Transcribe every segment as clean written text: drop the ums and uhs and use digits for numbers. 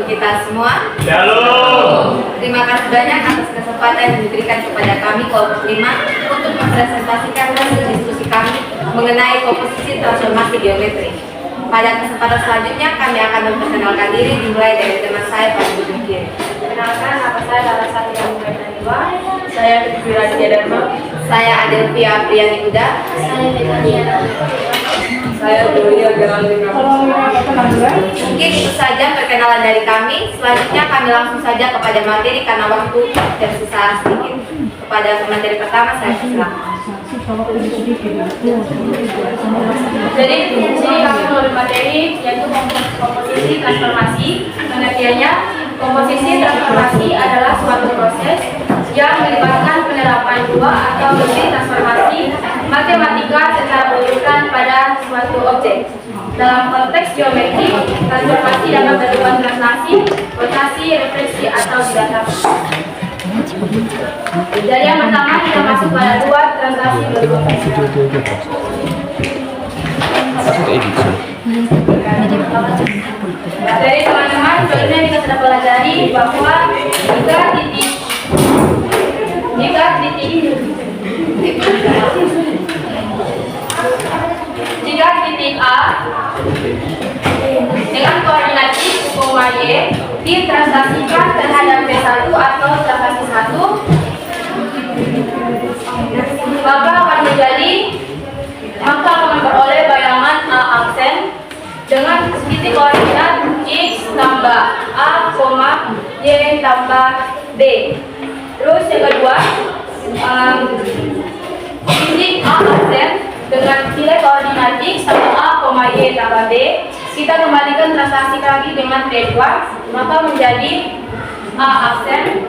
kita semua. Shalom. Terima kasih banyak atas kesempatan yang diberikan kepada kami kelompok 5 untuk mempresentasikan hasil diskusi kami mengenai komposisi transformasi geometri. Pada kesempatan selanjutnya kami akan memperkenalkan diri dimulai dari teman saya Pak Budi Kiri. Perkenalkan, nama saya Larasati Anumertanila. Saya Fitri Raditya Dharma. Saya Adelvia Priyani Uda. Saya Fitria. Saya Gloria Geraldina. Mungkin itu saja perkenalan dari kami. Selanjutnya kami langsung saja kepada materi karena waktu tersisa sedikit. Kepada materi pertama saya silakan. Jadi di sini kami mengambil materi yaitu komposisi transformasi. Pengertiannya, komposisi transformasi adalah suatu proses yang melibatkan penerapan dua atau lebih transformasi matematika secara berurutan pada suatu objek. Dalam konteks geometri, transformasi dapat berupa translasi, rotasi, refleksi, atau dilatasi. Jadi yang pertama kita masuk pada dua translasi berupa. Dari teman-teman, sebelumnya kita sudah pelajari bahwa jika titik A dengan koordinat X, Y ditranslasikan terhadap B1 atau translasi 1, maka akan memperoleh bayangan A aksen dengan titik koordinat X tambah A, Y tambah B. Terus yang kedua, titik A aksen dengan nilai koordinat X tambah A, Y tambah B. Kita kembalikan translasi lagi dengan T2, maka menjadi A aksen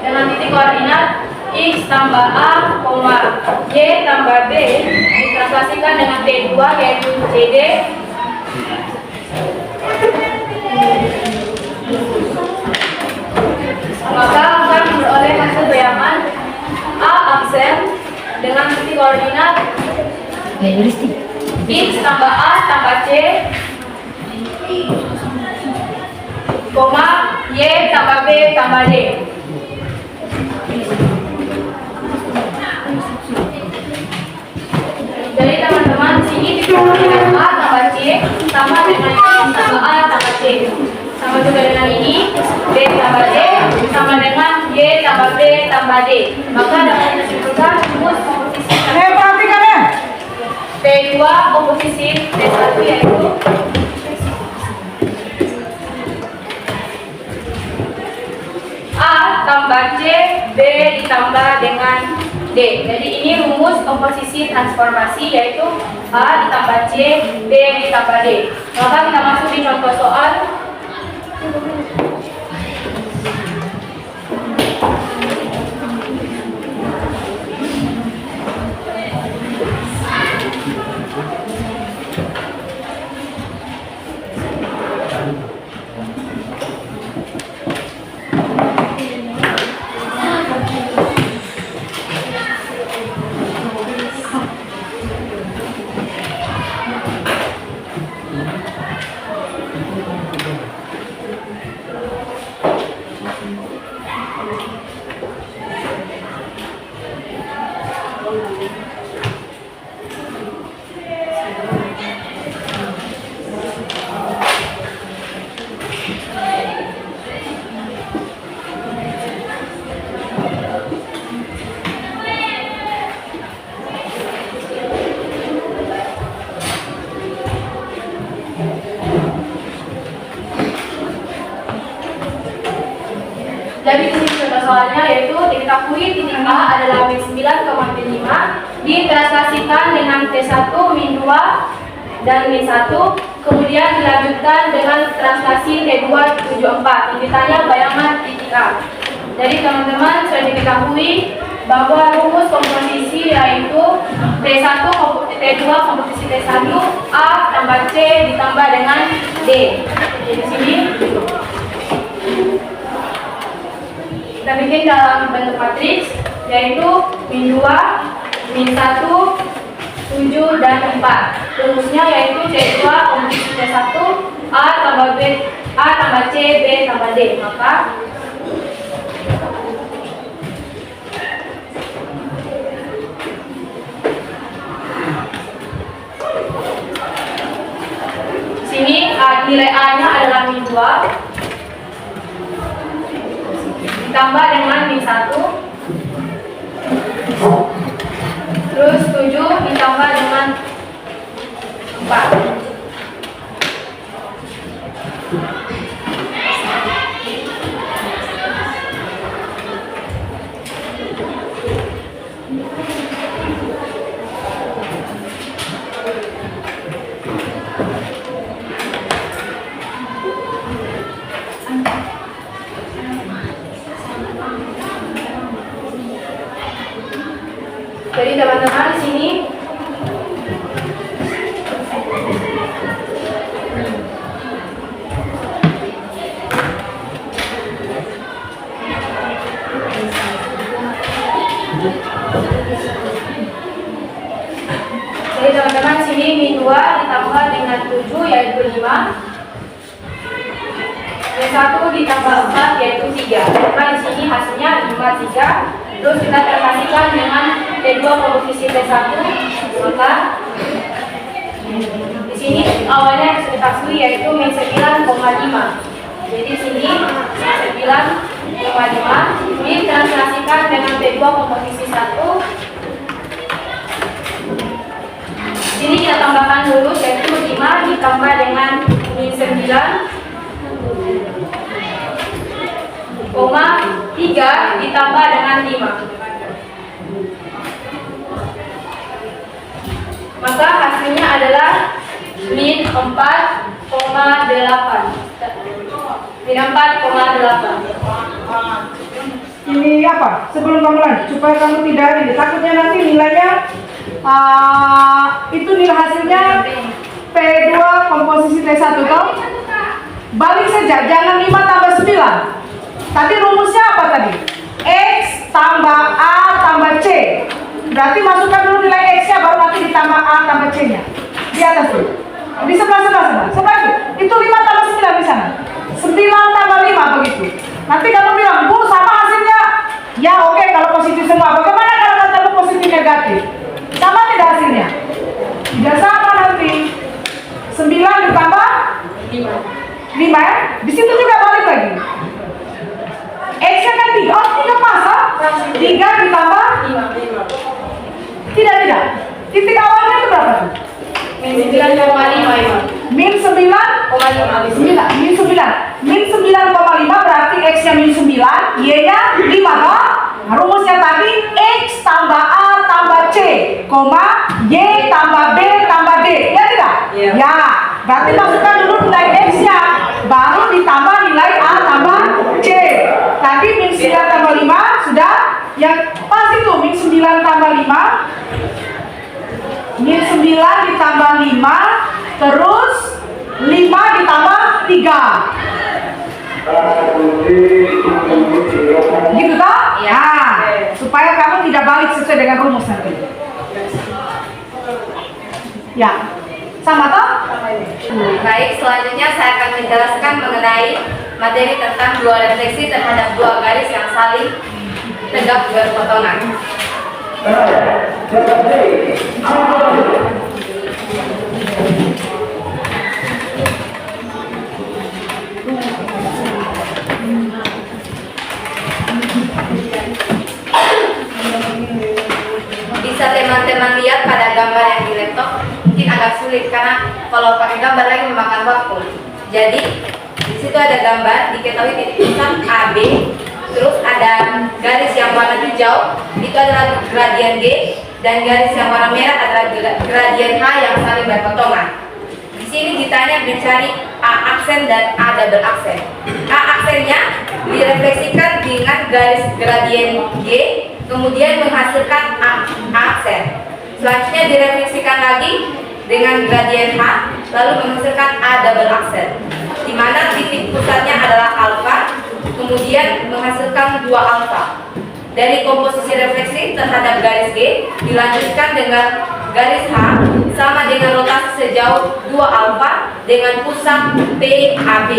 dengan titik koordinat X tambah A, Y tambah B ditranslasikan dengan T2 yaitu CD. Maka akan memperoleh hasil bayangan A aksen dengan titik koordinat X tambah A tambah C, Y tambah B tambah D. Jadi teman-teman di sini titik koordinat A tambah C sama dengan X tambah A tambah C. Sama juga dengan ini B tambah D sama dengan Y tambah B tambah D. Maka dapat disimpulkan rumus komposisi T2 komposisi T1 yaitu A tambah C B ditambah dengan D. Jadi ini rumus komposisi transformasi yaitu A ditambah C B ditambah D. Maka kita masuk di contoh soal. Jadi di sini contoh soalnya yaitu diketahui titik A adalah min 9, min 5 ditranslasikan dengan T1, min 2 dan min 1, kemudian dilanjutkan dengan translasi T2, 74. Ditanya bayangan titik A. Jadi teman-teman sudah diketahui bahwa rumus komposisi yaitu T1 T2 komposisi T1 A tambah C ditambah dengan D. Jadi di sini kita bikin dalam bentuk matriks yaitu min 2, min 1, 7 dan 4. Rumusnya yaitu C2 komposisi C1 A tambah B A tambah C, B tambah D. Maka sini nilai A-nya adalah min 2 ditambah dengan min 1, terus 7 ditambah dengan 4. Jadi teman-teman di sini min 2 ditambah dengan 7 yaitu 5. Min 1 ditambah 4 yaitu 3. Maka di sini hasilnya 5, 3. Terus kita translasikan dengan T2 komposisi T1. Maka di sini awalnya yang sudah dikasih yaitu min 9,5. Jadi di sini 9,5 ditranslasikan dengan T2 komposisi 1. Sini kita tambahkan lurus yaitu 5 ditambah dengan min 9, 3 ditambah dengan 5. Maka hasilnya adalah min 4,8. Min 4,8. Ini apa? Sebelum kamu lanjut, supaya kamu tidak ini, takutnya nanti nilainya itu nilai hasilnya P2 komposisi T1 toh? Balik saja, jangan 5 tambah 9. Tadi rumusnya apa tadi? X tambah A tambah C. Berarti masukkan dulu nilai X-nya, baru nanti ditambah A tambah C-nya. Di atas tuh. Di sebelah itu 5 tambah 9 di sana. 9 tambah 5 begitu. Nanti kamu bilang, Bu, sama hasilnya. Ya oke, kalau positif semua. Bagaimana kalau ketemu positif negatif? Sama tidak hasilnya? Tidak sama nanti. 9 ditambah 5 ya? Di situ juga balik lagi. X-nya kan 3. Oh, 3 pasang. 3 ditambah 5. Tidak. Titik awalnya itu berapa tuh? Min 9,5. Min 9,5. Min 9,5 berarti X-nya min 9, Y-nya 5 toh? Nah, rumusnya tadi X tambah A tambah C, Y tambah B tambah D. Ya tidak? Iya. Ya. Berarti masukkan dulu nilai X-nya, baru ditambah nilai A tambah C. Tadi min 9 tambah 5 sudah yang pas itu min 9 tambah 5. Min 9 ditambah 5, terus 5 ditambah 3. Gitu toh? Ya. Supaya kamu tidak balik sesuai dengan rumus nanti. Ya. Sama toh? Baik, selanjutnya saya akan menjelaskan mengenai materi tentang dua refleksi terhadap dua garis yang saling tegak berpotongan. Bisa teman-teman lihat pada gambar yang di laptop, mungkin agak sulit karena kalau pakai gambar lagi memakan waktu. Jadi di situ ada gambar, diketahui titik pusat AB, terus ada garis yang warna hijau, itu adalah gradien G, dan garis yang warna merah adalah gradien H yang saling berpotongan. Di sini ditanya mencari A aksen dan A double aksen. A aksennya direfleksikan dengan garis gradien G, kemudian menghasilkan A aksen. Selanjutnya direfleksikan lagi dengan gradien H, lalu menghasilkan A double aksen, di mana titik pusatnya adalah alfa, kemudian menghasilkan 2 alfa. Dari komposisi refleksi terhadap garis G dilanjutkan dengan garis H sama dengan rotasi sejauh 2 alfa dengan pusat PAB.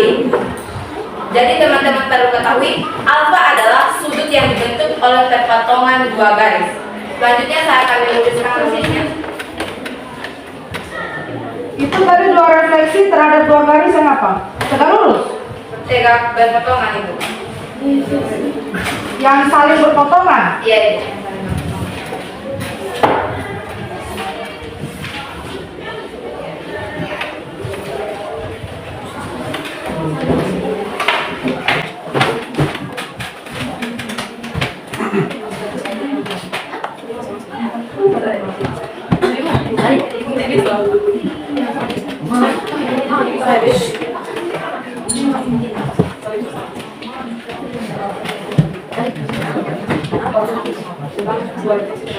Jadi teman-teman perlu ketahui, alfa adalah sudut yang dibentuk oleh perpotongan dua garis. Selanjutnya saya akan menuliskan prosesnya. Itu tadi dua refleksi terhadap dua garis yang apa? Tegak lurus? Tegak berpotongan itu. Yang saling berpotongan? Iya, iya.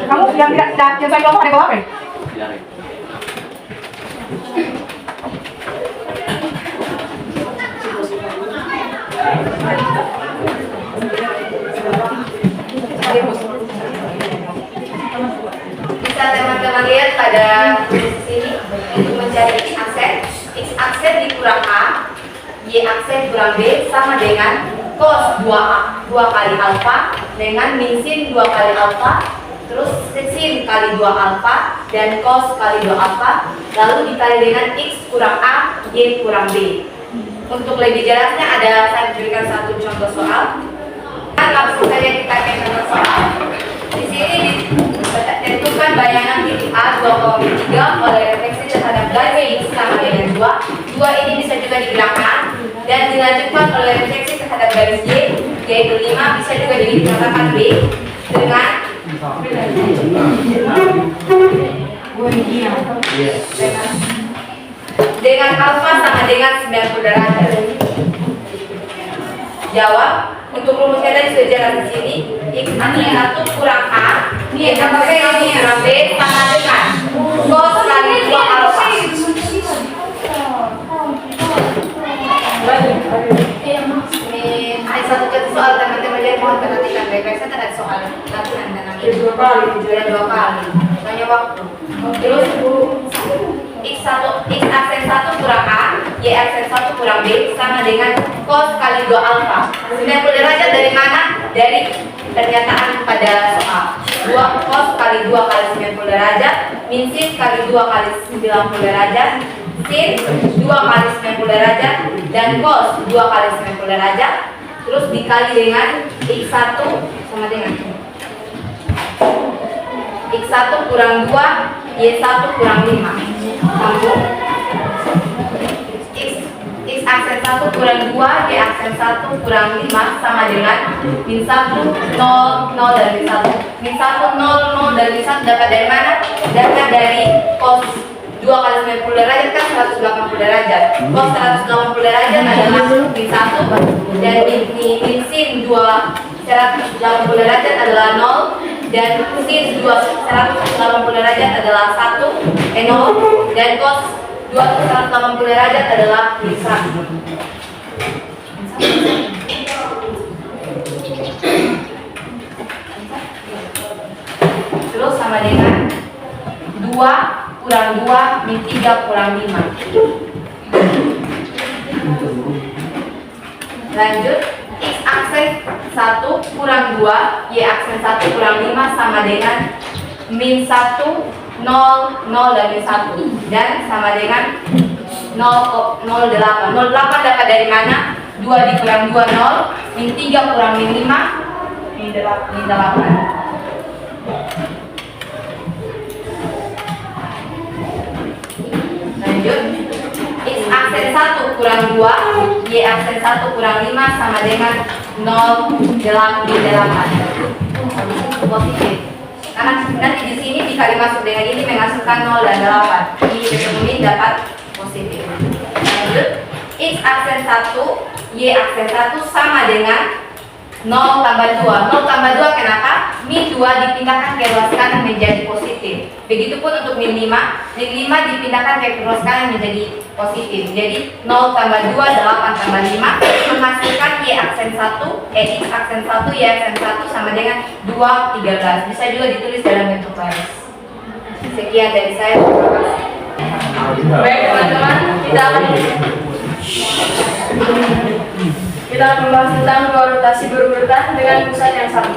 Kamu yang saya bilang ada apa? Bisa teman-teman lihat pada sini untuk mencari x aksen dikurang a, y aksen kurang b sama dengan cos 2 kali alfa dengan min sin 2 kali alfa, terus sin kali 2 alfa dan cos kali 2 alfa, lalu dikali dengan x kurang a, y kurang b. Untuk lebih jelasnya saya berikan satu contoh soal. Langsung saja kita ke contoh soal. Di sini tentukan bayangan titik A 2,3 oleh refleksi terhadap garis X sama dengan 2. 2 ini bisa juga digunakan dan dilanjutkan oleh refleksi terhadap garis Y yaitu 5, bisa juga dikatakan B dengan alfa sama dengan 90 derajat. Jawab. Untuk rumusnya tadi sudah jelas di sini. X aksen 1 kurang A, Y aksen 1 kurang B sama dengan cos kali 2 alfa. Ini ada satu soal teman-teman jadi mohon perhatikan baik-baik. Saya ada soal latihan dan namanya 2 kali. Banyak waktu. Terus X aksen 1 kurang A, Y aksen 1 kurang B sama dengan cos kali 2 alfa. 90 derajat dari mana? Dari pernyataan pada soal. 2 cos kali 2 kali 90 derajat min sin kali 2 kali 90 derajat sin 2 kali 90 derajat dan cos 2 kali 90 derajat, terus dikali dengan x1 sama dengan x1 kurang 2, y1 kurang 5 sambung. X aksen 1 kurang 2, y aksen 1 kurang 5 sama dengan min 1, 0, 0 dan min 1. Min 1, 0, 0 dan min 1 dapat dari mana? Dapat dari cos 2 kali 90 derajat kan 180 derajat. Cos 180 derajat adalah min 1 dan min sin 2 180 derajat adalah 0 dan sin 2 180 derajat adalah 0 dan cos 180 derajat adalah min 1. Terus sama dengan 2 kurang 2 min 3 kurang 5. Lanjut, x aksen 1 kurang 2, y aksen 1 kurang 5 sama dengan min 1, 0, 0 dan min 1 dan sama dengan 0,08. 0,8 dapat dari mana? 2 dikurang 2, 0, min 3 kurang min 5, min 8. Lanjut, x aksen 1 kurang 2, y aksen 1 kurang 5 sama dengan 0,8. Positif. Karena nanti di sini dikali masuk dengan ini menghasilkan 0 dan 8. Ini ketemu dapat positif. Lanjut, x aksen 1, y aksen 1 sama dengan 0 tambah 2. 0 tambah 2 kenapa? Min 2 dipindahkan ke ruas kanan menjadi positif. Begitupun untuk min 5. Min 5 dipindahkan ke ruas kanan menjadi positif. Jadi 0 tambah 2, 8 tambah 5 menghasilkan y aksen 1, x aksen 1, y aksen 1 sama dengan 2, 13. Bisa juga ditulis dalam bentuk garis. Sekian dari saya, terima kasih. Baik teman-teman, kita akan membahas tentang dua rotasi berurutan dengan pusat yang sama.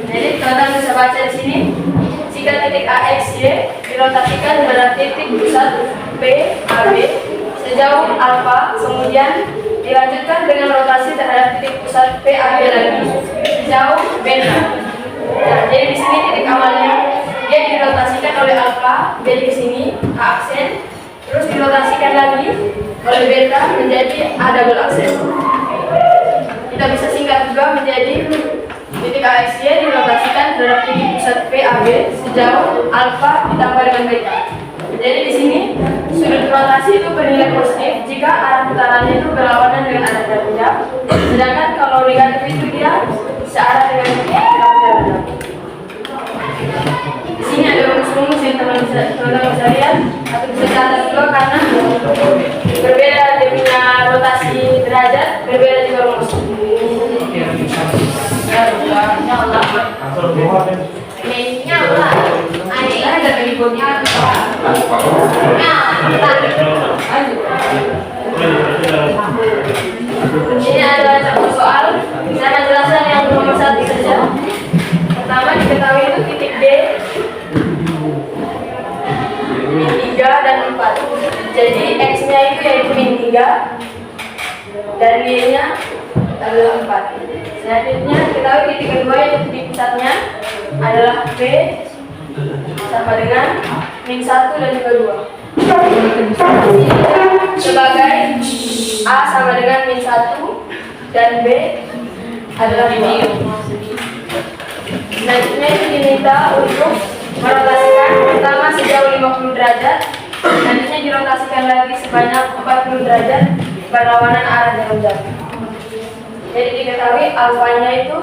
Jadi teman-teman bisa baca di sini. Jika titik AXY dirotasikan pada titik pusat PAB sejauh alfa, kemudian dilanjutkan dengan rotasi terhadap titik pusat PAB lagi sejauh beta. Nah, jadi di sini titik awalnya dia dirotasikan oleh alfa, jadi di sini A aksen, terus dirotasikan lagi oleh beta menjadi A double aksen. Kita bisa singkat juga menjadi titik AXY dirotasikan terhadap titik pusat PAB sejauh alfa ditambah dengan beta. Jadi di sini sudut rotasi itu bernilai positif jika arah putarannya itu berlawanan dengan arah jarak. Sedangkan kalau negatif itu dia searah dengan jarak. Di sini ada rumus-rumus yang teman-teman bisa lihat atau bisa catat juga karena berbeda dia punya rotasi derajat, berbeda juga rumus. Nyala, aneh ada berikutnya. Ini adalah satu soal. Saya akan jelaskan yang nomor 1 saja. Pertama diketahui itu titik D, min 3 dan 4. Jadi X-nya itu yaitu min 3 dan Y-nya adalah 4. Selanjutnya ketahui titik kedua yaitu titik pusatnya adalah B sama dengan min 1 dan juga 2. Sebagai A sama dengan min 1 dan B adalah 2. Selanjutnya itu diminta untuk merotasikan pertama sejauh 50 derajat, selanjutnya dirotasikan lagi sebanyak 40 derajat berlawanan arah jarum jam. Jadi diketahui alfanya itu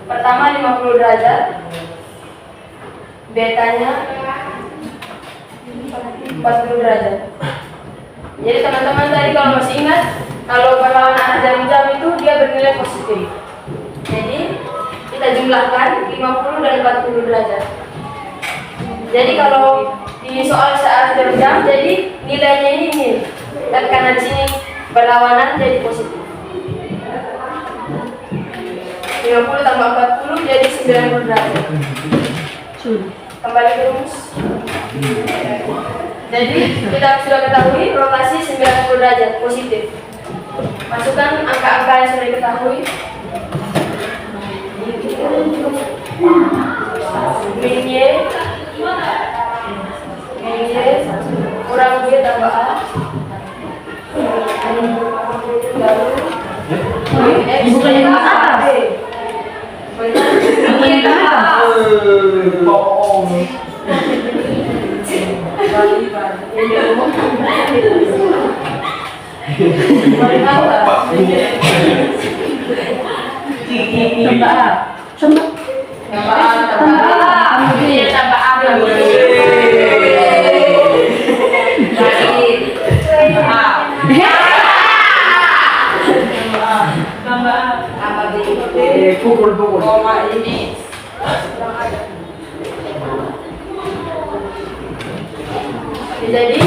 pertama 50 derajat, betanya 40 derajat. Jadi teman-teman tadi kalau masih ingat, kalau berlawanan arah jarum jam itu dia bernilai positif. Jadi kita jumlahkan 50 dan 40 derajat. Jadi kalau di soal searah jarum jam, jadi nilainya ini nil. Dan karena di sini berlawanan jadi positif. 50 tambah 40 jadi 90 derajat. Kembali ke rumus. Jadi kita sudah ketahui rotasi 90 derajat positif. Masukkan angka-angka yang sudah diketahui. Min Y kurang Y tambah A, lalu X tambah A. Pukul. Jadi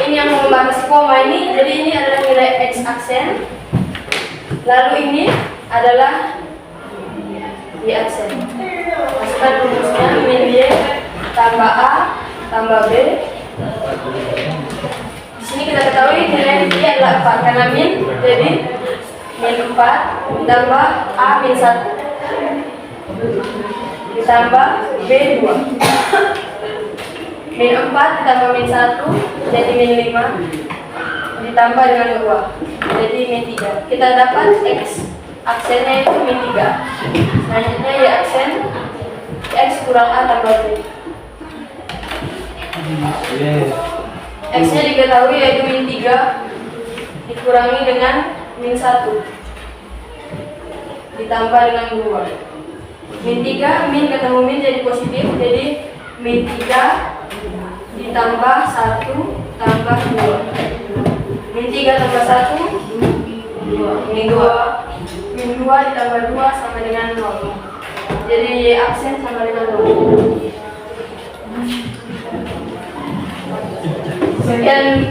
ini yang membatasi koma ini, jadi ini adalah nilai X aksen, lalu ini adalah Y aksen. Masukkan rumusnya min Y tambah A tambah B. Di sini kita ketahui nilai Y adalah 4 karena min, jadi min 4 ditambah A min 1 ditambah B 2. Min 4 ditambah min 1 jadi min 5 ditambah dengan 2 jadi min 3. Kita dapat X aksennya itu min 3. Selanjutnya Y aksen X kurang A tambah B. X nya diketahui yaitu min 3 dikurangi dengan min 1 ditambah dengan 2. Min 3, min ketemu min jadi positif, jadi min 3 ditambah 1 tambah 2. Min 3 tambah 1 min 2. Min 2 ditambah 2 sama dengan 0. Jadi Y aksen sama dengan 0. Dan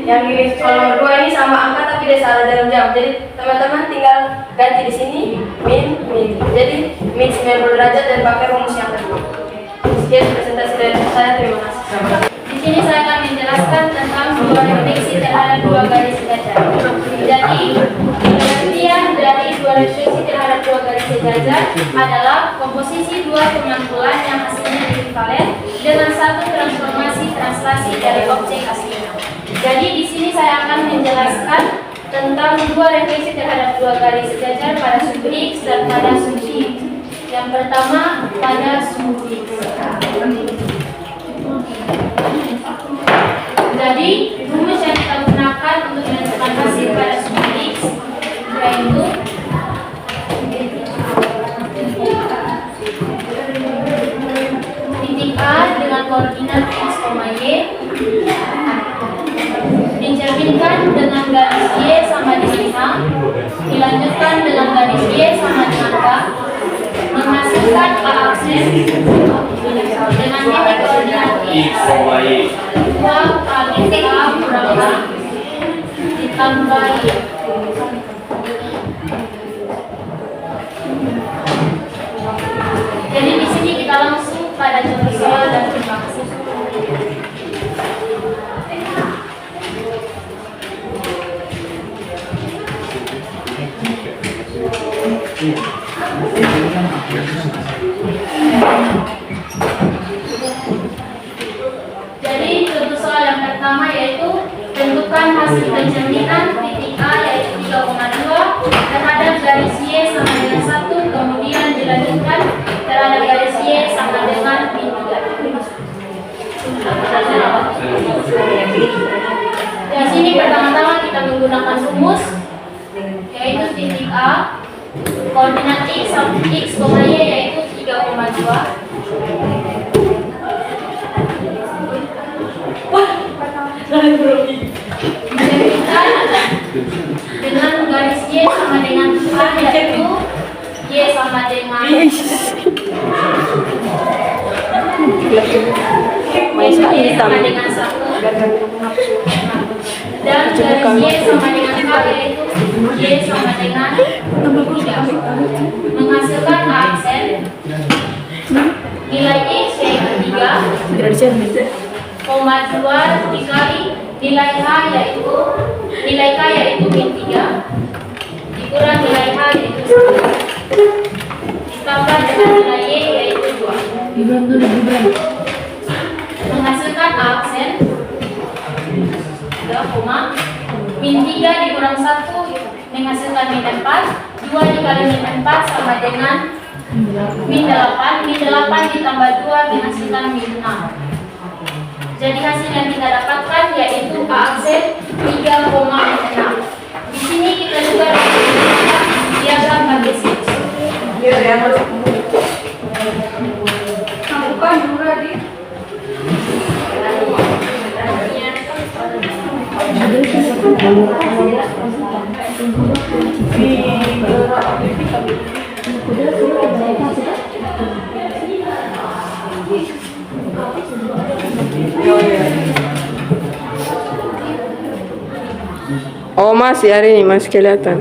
yang ini soal nomor 2 ini sama angka tapi dia salah dalam jam. Jadi teman-teman tinggal ganti di sini min. Jadi min 90 derajat dan pakai rumus yang kedua. Sekian presentasi dari saya. Terima kasih. Di sini saya akan menjelaskan tentang dua refleksi terhadap dua garis sejajar. Jadi pengertian dari dua refleksi terhadap dua garis sejajar adalah komposisi dua pemangkulan yang hasilnya ekuivalen dengan satu transformasi translasi dari objek aslinya. Jadi di sini saya akan menjelaskan tentang dua refleksi terhadap dua garis sejajar pada sumbu X dan pada sumbu Y. Yang pertama pada sumbu X. Jadi rumus yang kita gunakan untuk menentukan hasil pada sumbu X yaitu titik A dengan koordinat X, Y dicerminkan dengan garis Y sama dengan A, dilanjutkan dengan garis Y sama dengan K, menghasilkan A aksen dengan titik koordinat X, 2 kali A kurang A ditambah Y. Jadi di sini kita langsung pada contoh soal dan terima kasih. Jadi contoh soal yang pertama yaitu tentukan hasil pencerminan titik A yaitu 3,2 terhadap garis Y sama dengan 1, kemudian dilanjutkan terhadap garis Y sama dengan min 3. Di sini pertama-tama kita menggunakan rumus yaitu titik A koordinat X sama X, Y yaitu 3,2 dengan garis Y sama dengan A yaitu Y sama dengan Y sama dengan 1 dan garis Y sama dengan K yaitu Y sama dengan 3 menghasilkan A aksen nilai X yaitu 3 koma 2 dikali nilai K yaitu min 3 dikurang nilai H yaitu 1 ditambah dengan nilai Y yaitu 2 menghasilkan A aksen 3, min 3 dikurang 1 menghasilkan min 4 2 dikali min 4 sama dengan min 8 ditambah 2 menghasilkan min 6. Jadi hasil yang kita dapatkan yaitu A aksen 3,6. Di sini kita juga menggunakan diagram Cartesius. Bukan juga di Oh masih hari ini masih kelihatan.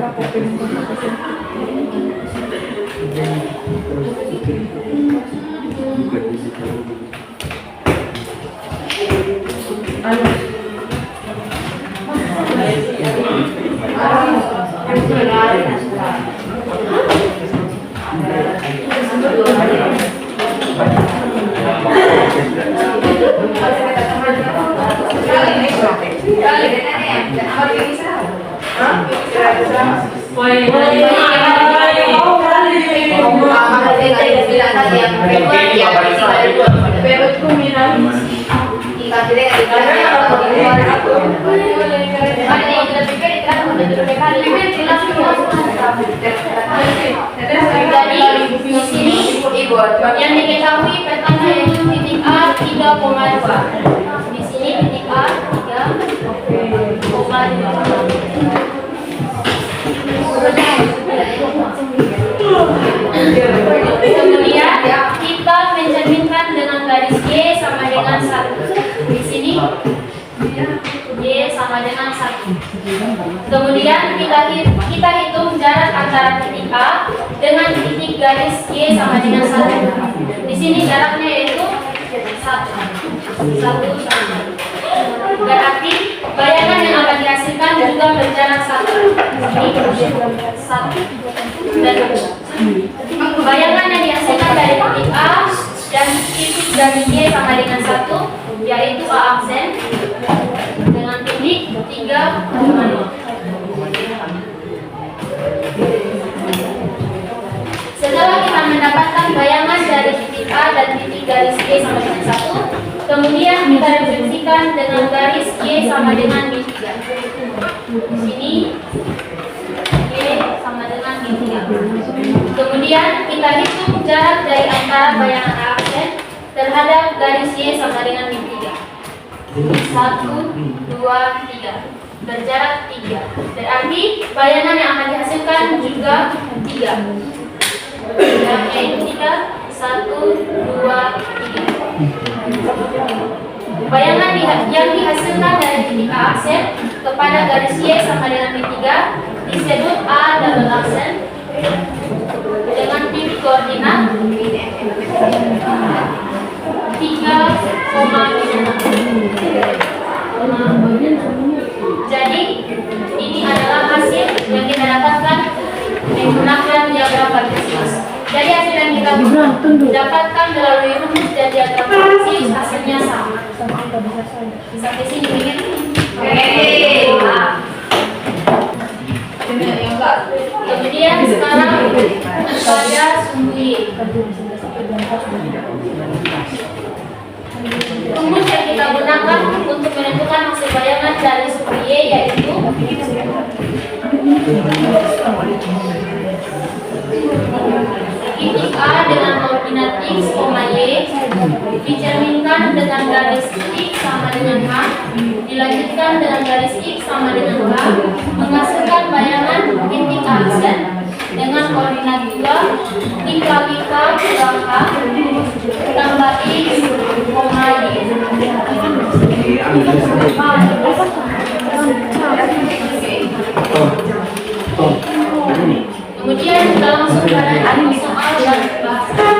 Yang diketahui pertama yaitu titik A 3,2. Di sini titik A 3,2. Kemudian kita mencerminkan dengan garis Y sama dengan 1 Kemudian kita hitung jarak antara titik A dengan titik garis Y sama dengan 1. Di sini jaraknya yaitu 1. Berarti bayangan yang akan dihasilkan juga berjarak 1. Ini 1 dan 2. Bayangan yang dihasilkan dari titik A dan titik garis Y sama dengan 1, yaitu A aksen dengan titik 3,5. Setelah kita mendapatkan bayangan dari titik A dan titik garis Y sama dengan 1, kemudian kita refleksikan dengan garis Y sama dengan min 3. Di sini Y sama dengan min 3. Kemudian kita hitung jarak dari antara bayangan A aksen terhadap garis Y sama dengan min 3. 1, 2, 3. Berjarak 3. Berarti bayangan yang akan dihasilkan juga 3. Yaitu 3, 1, 2, 3. Bayangan yang dihasilkan dari titik A aksen kepada garis Y sama dengan min 3 disebut A double aksen dengan titik koordinat 3,6. Jadi ini adalah hasil yang kita dapatkan menggunakan diagram Kartesius. Jadi hasil yang kita dapatkan melalui rumus dan diagram Kartesius hasilnya sama. Sampai sini begini. Kemudian sekarang pada sumbu Y. Rumus yang kita gunakan untuk menentukan hasil bayangan dari sumbu Y yaitu titik A dengan koordinat X, Y dicerminkan dengan garis X sama dengan H, dilanjutkan dengan garis X sama dengan H, menghasilkan bayangan titik A aksen dengan koordinat 2 dikali K kurang H tambah X, Y. Kemudian kita langsung pada soal dan bahasa.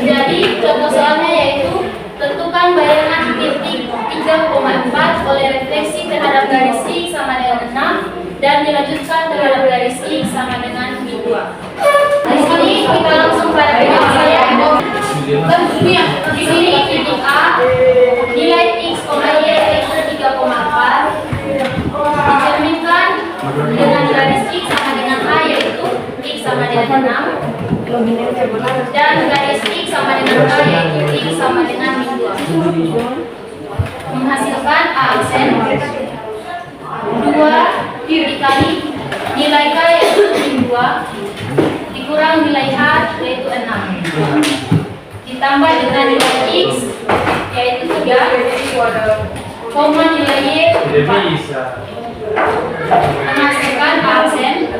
Jadi contoh soalnya yaitu tentukan bayangan titik 3,4 oleh refleksi terhadap garis X sama dengan 6 dan dilanjutkan terhadap garis X sama dengan min 2. Di sini kita langsung pada penyelesaian. Di sini titik A nilai X, Y yaitu 3,4 dicerminkan dengan garis X sama dengan A yaitu X sama dengan 6 dan garis X sama dengan K yaitu X sama dengan min 2 menghasilkan A aksen 2 dikali nilai K yaitu min 2 dikurang nilai H yaitu 6 ditambah dengan nilai X yaitu 3 koma nilai Y 4 menghasilkan A aksen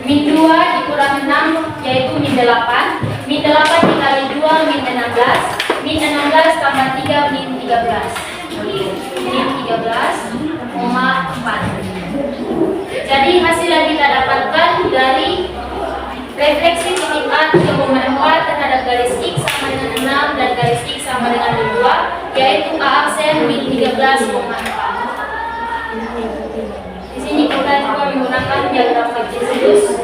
min 2 dikurang 6 yaitu min 8. Min 8 dikali 2 min 16. Min 16 tambah 3 min 13. Min 13,4. Jadi hasil yang kita dapatkan dari refleksi titik A 3,4 terhadap garis X sama dengan 6 dan garis X sama dengan min 2 yaitu A aksen min 13,4. Di sini kita juga menggunakan diagram Kartesius.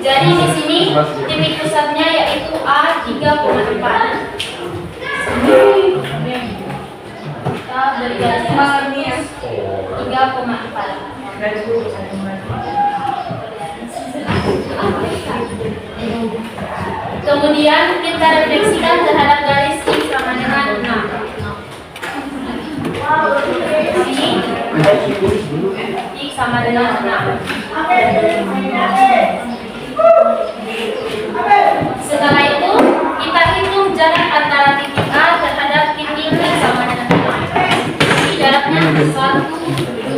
Jadi di sini titik pusatnya yaitu A 3,4. Kita beri garis 3,4. Kemudian kita refleksikan terhadap garis X sama dengan 6. Sini X sama dengan 6. Setelah itu kita hitung jarak antara titik A terhadap titik X sama dengan 6. Jaraknya 1,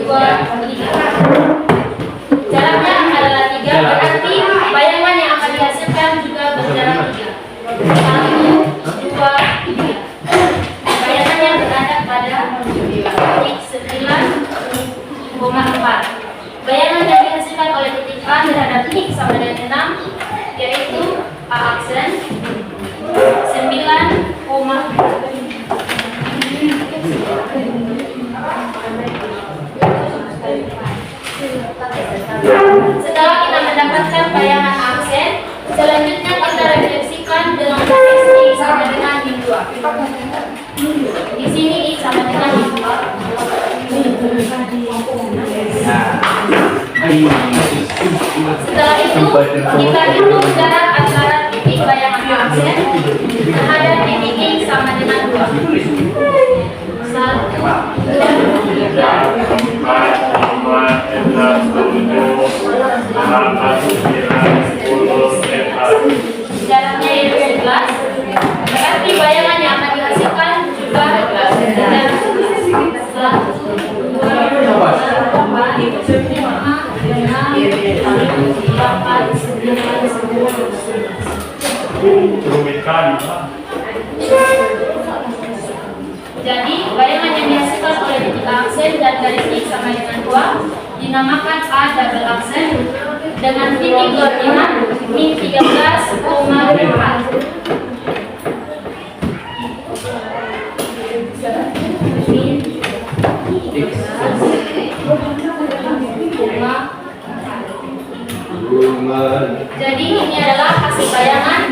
2, 3. Jaraknya adalah 3, berarti bayangan yang akan dihasilkan juga berjarak 3. 1, 2, 3. Bayangan yang berada pada titik 9,4. Bayangan yang dihasilkan oleh titik A terhadap X sama dengan 6 yaitu A aksen 9,4. Setelah kita mendapatkan bayangan aksen, selanjutnya kita refleksikan dengan garis X sama dengan min 2. Di sini X sama dengan min 2. Setelah itu kita hitung jarak antara titik bayangan aksen terhadap titik X sama dengan 2. 1, 2, 3. Jaraknya yaitu 11. Berarti bayangan yang akan dihasilkan juga jarak 1, 2, 3, 4, 5, 6, 7, 8, 9, 10. Jadi bayangan yang dihasilkan oleh titik aksen dan garis X sama dengan 2 dinamakan A double aksen dengan titik koordinat min 13,4. Jadi ini adalah hasil bayangan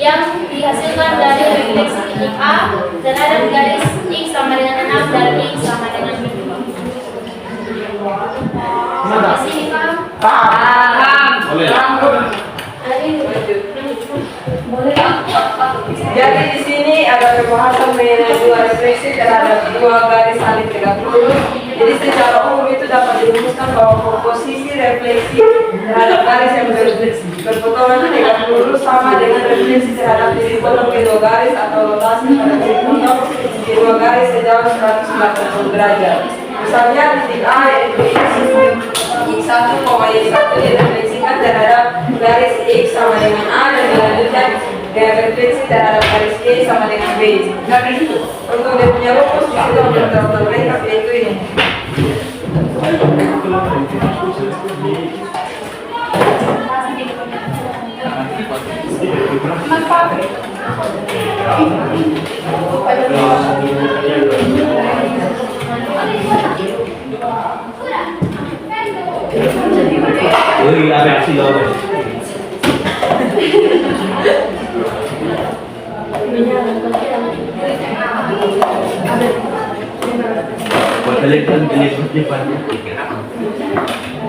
yang dihasilkan dari refleksi titik A terhadap garis X sama dengan 6 dan X sama dengan min 2. Sampai sini paham? Jadi di sini ada pembahasan mengenai dua refleksi terhadap dua garis saling tegak lurus. Jadi secara umum itu dapat dirumuskan bahwa posisi refleksi terhadap garis yang berpotongan tegak lurus sama dengan refleksi terhadap titik potong kedua garis atau rotasi pada titik potong kedua garis sejauh 180 derajat. Misalnya titik A yaitu X1, Y1 direfleksikan terhadap garis X sama dengan A dan dilanjutkan dengan refleksi terhadap garis Y sama dengan B. Untuk dia punya rumus di situ untuk terlalu lengkap yaitu ini.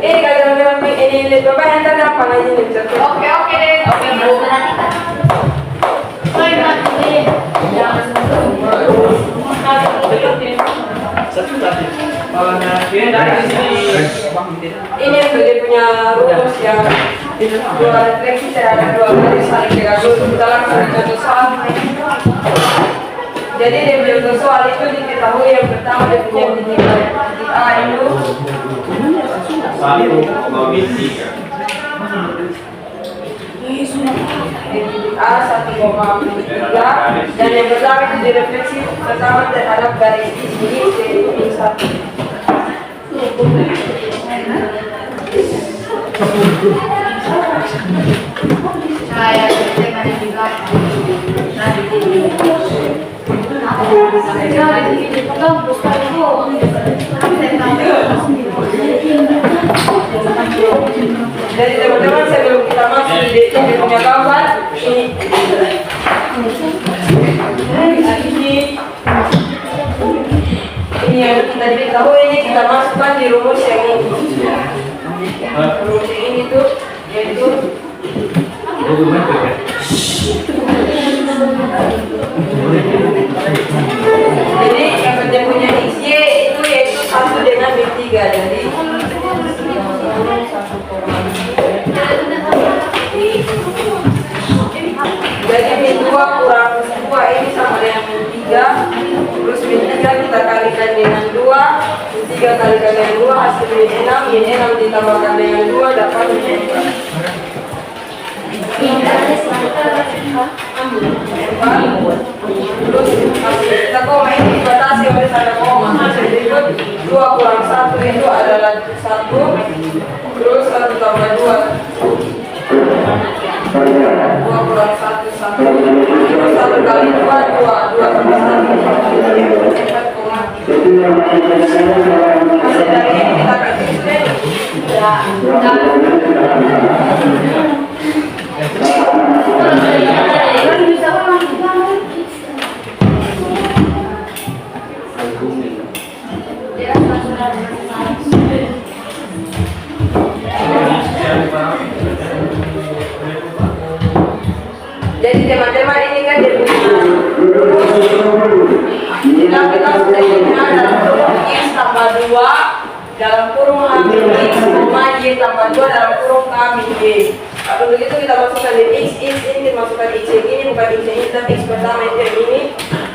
Kalau memang ini lebih banyak terdapat aja nih. Oke deh. Oke, perhatikan. Ini untuk dia punya rumus yang dua refleksi terhadap dua garis saling tegak lurus. Kita langsung contoh soal. Jadi dia punya contoh soal itu diketahui yang pertama dia punya titik A itu A 1,3 dan yang pertama itu direfleksi pertama terhadap garis ini yaitu X1. Saya teman di belakang. Jadi teman-teman sebelum kita masuk di dia punya gambar ini yang kita diketahui ini kita masukkan di rumus yang ini. Rumus yang ini tuh yaitu jadi yang kita punya XY itu yaitu 1 dengan min 3. Jadi min 2 kurang 2 ini sama dengan min 3. Terus min 3 kita kalikan dengan 2, min 3 kalikan dengan 2 hasil min 6 ditambahkan dengan 2 dapat min 4. Terus kita koma ini dibatasi oleh tanda koma. Jadi 2 kurang 1 itu adalah 1. Terus 1 tambah 2 kurang 1 1. Terus 1 kali 2 tambah 1 4,3. Hasil dari ini kita kasih jadi teman-teman ini kan dia punya kita sudah punya dalam kurung X tambah 2 dalam kurung H min X Y tambah 2 dalam kurung K min Y. Kalau begitu kita masukkan di X ini dimasukkan X yang ini bukan X yang ini tapi X pertama itu yang ini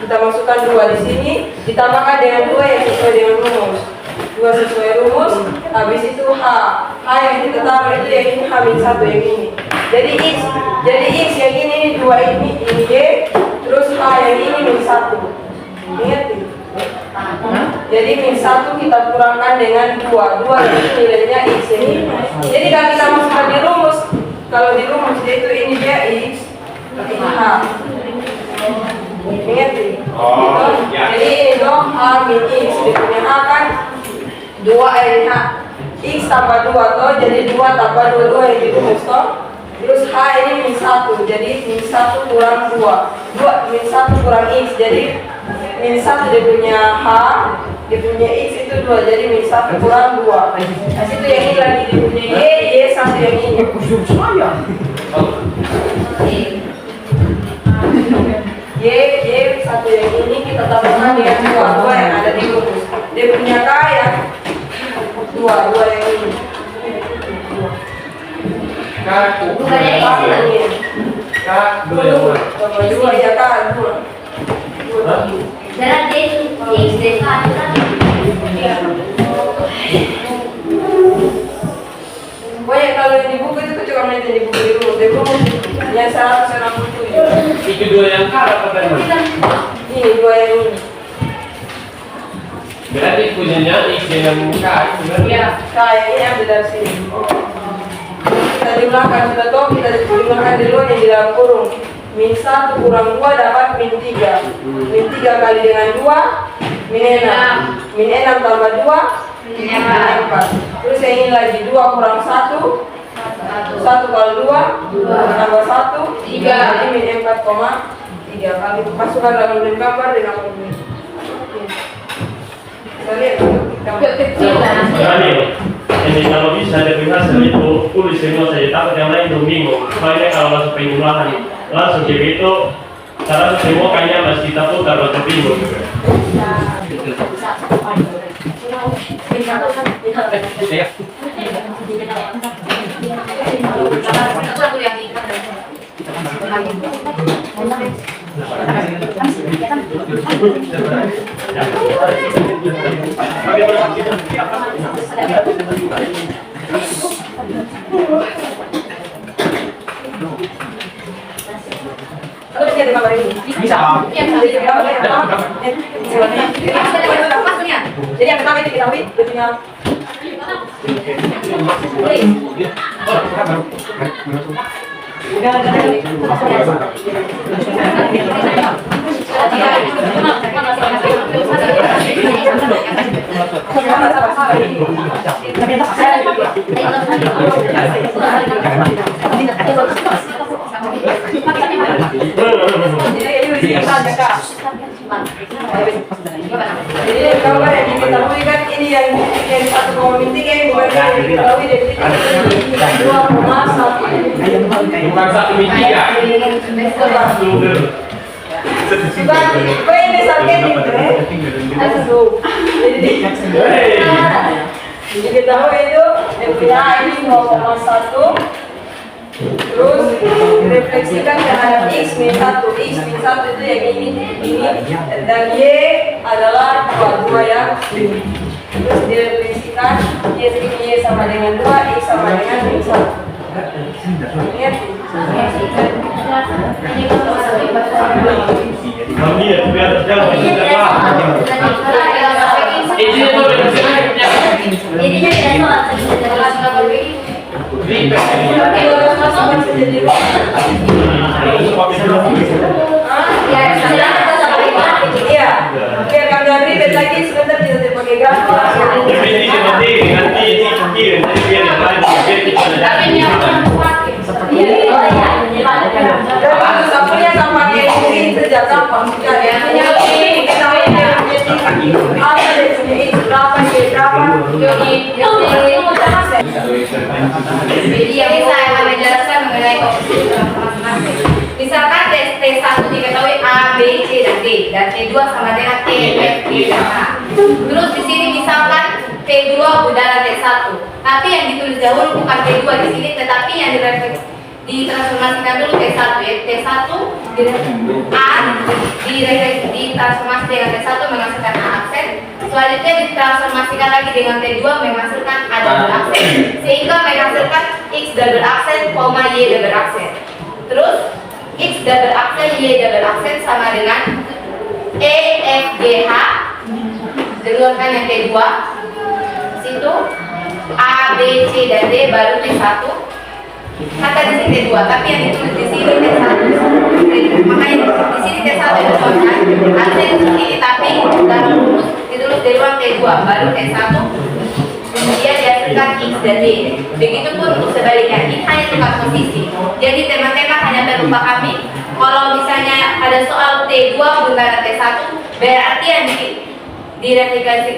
kita masukkan 2 di sini ditambahkan dengan 2 yang sesuai dengan rumus. 2 sesuai rumus, habis itu H yang kita taruh itu yang ini H min 1 yang ini. Jadi X yang ini 2 ini Y, terus H yang ini min 1. Ingat nih. Jadi min 1 kita kurangkan dengan 2 itu nilainya X yang ini. Jadi kalau kita masukkan di rumus, kalau di rumus itu ini dia X, ini H. Ingat nih. Jadi ini dong H min X, dia punya H kan 2 H. X tambah 2 toh, jadi 2 tambah 2 yang di rumus toh. Terus H ini min 1, jadi min 1 kurang 2 min 1 kurang X, jadi min 1 dia punya H, dia punya X itu 2, jadi min 1 kurang 2. Nah situ yang ini lagi dia punya Y 1 yang ini. Y 1 yang ini kita tambahkan dengan 2 yang ada di rumus. Dia punya K yang 2 yang ini. Bukannya X lah. 2 ya kan 2. Jalan D X D K Pokoknya kalau yang di buku itu cuma nanti di buku di rumus yang 167. Itu 2 yang K apa tadi? Ini 2 yang ini. Berarti punyanya X dengan K itu kan? Iya, K yang ini ambil dari sini. Kita jumlahkan sudah tahu, kita jumlahkan dulu yang di dalam kurung. Min 1 kurang 2 dapat min 3. Min 3 kali dengan 2 min 6. Min 6 tambah 2 min 4. Terus yang ini lagi 2 kurang 1 1 kali 2 tambah 1 3. Jadi min 4,3 kali masukkan dalam gambar dengan ini. Kita lihat kecil lah. Ini kalau bisa dari hasil itu tulis semua saja, takut yang lain itu bingung. Makanya kalau masuk penjumlahan langsung jadi itu cara semua kayaknya masih kita putar atau bingung. Satu yang ikan. jadi gambar ini. Bisa. Jadi gambar yang pertama. Jadi yang pertama ini diketahui dia punya Jadi kalau ada diketahui kan ini yang 1,3 yang bukan yang diketahui dari 2,1. Bukan 1,3. Bukan, ini sakit jadi diketahui itu MPA ini 0,1. Terus refleksikan terhadap X min 1 itu yang ini dan Y adalah dua yang ini. Terus direfleksikan Y sama dengan 2, X sama dengan min 1. Lihat. Mami ya, biar jangan ini itu Jadinya tidak Iya, biar kami ribet lagi sebentar tidak dipakai gambar. nanti kirim biar yang lain biar kita Dan sapunya sama kayak ini saja gampang sudah ya. Kita ini ada di sini berapa berapa. Jadi yang saya akan menjelaskan mengenai komposisi masing-masing. Misalkan T1 diketahui A, B, C, dan D, dan T2 sama dengan T, F, G, dan H. Terus di sini misalkan T2 bundaran T1, tapi yang ditulis dahulu bukan T2 di sini, tetapi yang ditransformasikan dulu T1 ya. T1 A ditransformasi dengan T1 menghasilkan A aksen. Selanjutnya ditransformasikan lagi dengan T2 menghasilkan A double aksen, sehingga menghasilkan X double aksen, Y double aksen. Terus X double aksen, Y double aksen sama dengan E, F, G, H. Keluarkan yang T2. Situ A, B, C, dan D baru T1. Kata di sini T2, tapi yang ditulis di sini T1. Makanya di sini T1 dituliskan. Ada yang seperti ini, tapi dalam rumus ditulis dari ruang T2 baru T1. Kemudian dihasilkan X dan D. Begitupun untuk sebaliknya, ini hanya tukar posisi. Jadi teman-teman hanya perlu pahami kalau misalnya ada soal T2 bundaran T1, berarti yang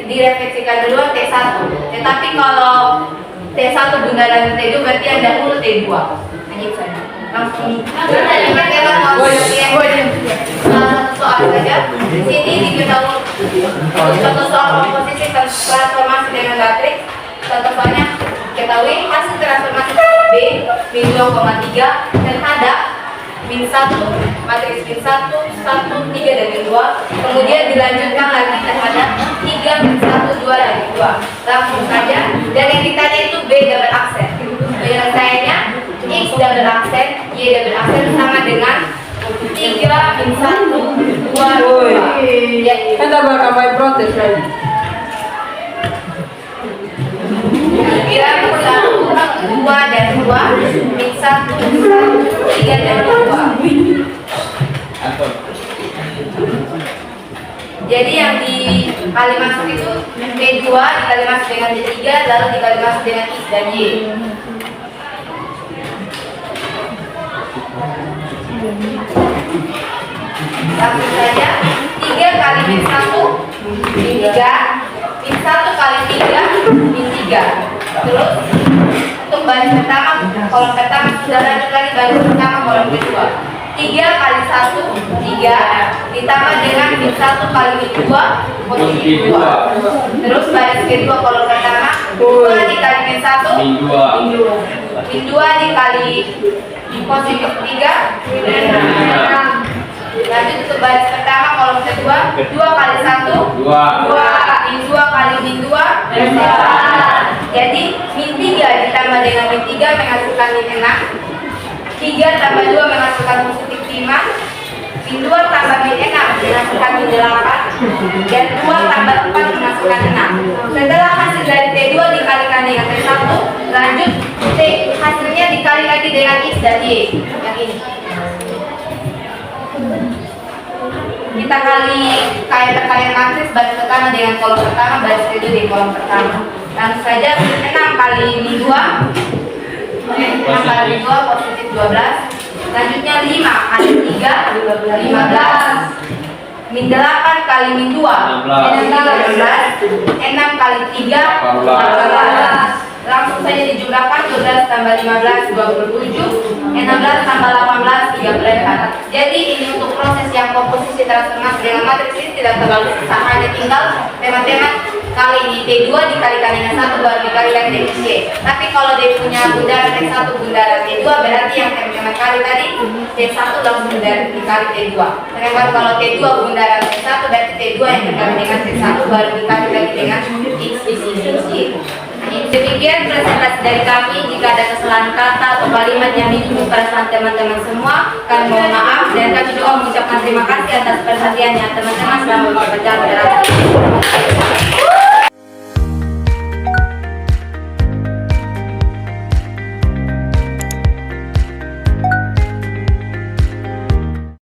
direfleksikan duluan T1. Tetapi kalau T1 bundaran T2 berarti yang dahulu T2. Hanya itu saja. Langsung. Teman-teman mau satu soal saja. Di sini diketahui contoh soal komposisi transformasi dengan matriks. Contoh soalnya ketahui hasil transformasi B min 2,3 terhadap min 1, matriks min 1, 1, 3, dan min 2. Kemudian dilanjutkan lagi terhadap 3, min 1, 2, dan min 2. Langsung saja. Dan yang ditanya itu B double aksen. Penyelesaiannya X double aksen, Y double aksen sama dengan 3, min 1, 2, 2. Ya, Kita bakal main protes lagi. kira 1, 2, dan 2, min 1, 3, dan 2. Jadi yang dikali masuk itu T2 dikali masuk dengan D3 lalu dikali masuk dengan X dan Y. Langsung saja 3 kali min 1 min 3, min 1 kali 3 min 3. Terus untuk baris pertama kolom pertama sudah lanjut lagi baris pertama kolom kedua. 3 kali 1, 3 ditambah dengan min 1 kali min 2 posisi 2. Terus baris kedua kolom pertama 2 dikali min 1 min 2. Min 2 dikali posisi 3 min 6. Lanjut untuk baris pertama kolom kedua 2 kali 1 2 min 2 kali min 2 4. Jadi min 3 ditambah dengan min 3 menghasilkan min 6. 3 tambah 2 menghasilkan positif 5. Min 2 tambah min 6 menghasilkan min 8. Dan 2 tambah 4 menghasilkan 6. Setelah hasil dari T2 dikalikan dikalikan dengan T1, lanjut T hasilnya dikali lagi dengan X dan Y yang ini. Kita kali kayak perkalian matriks baris pertama dengan kolom pertama, baris kedua di kolom pertama. Langsung saja 6 kali min 2 positif 12. Selanjutnya 5 kali 3 15. Min 8 kali min 2 16. 6 kali 3 14. Langsung saja dijumlahkan 12 tambah 15 27. 16 tambah 18 34. Jadi ini untuk proses yang komposisi transformasi dengan matriks ini tidak terlalu susah, hanya tinggal teman-teman kali ini T2 dikalikan dengan 1 baru dikalikan dengan Y. Tapi kalau dia punya bundaran T1 bundaran T2 berarti yang teman-teman kali tadi T1 langsung dikali T2. Sedangkan kalau T2 bundaran T1 berarti T2 yang dikali dengan T1 baru dikali lagi dengan X di sini. Demikian presentasi dari kami. Jika ada kesalahan kata atau kalimat yang menyinggung perasaan teman-teman semua, kami mohon maaf dan kami juga mengucapkan terima kasih atas perhatiannya teman-teman selama bekerja.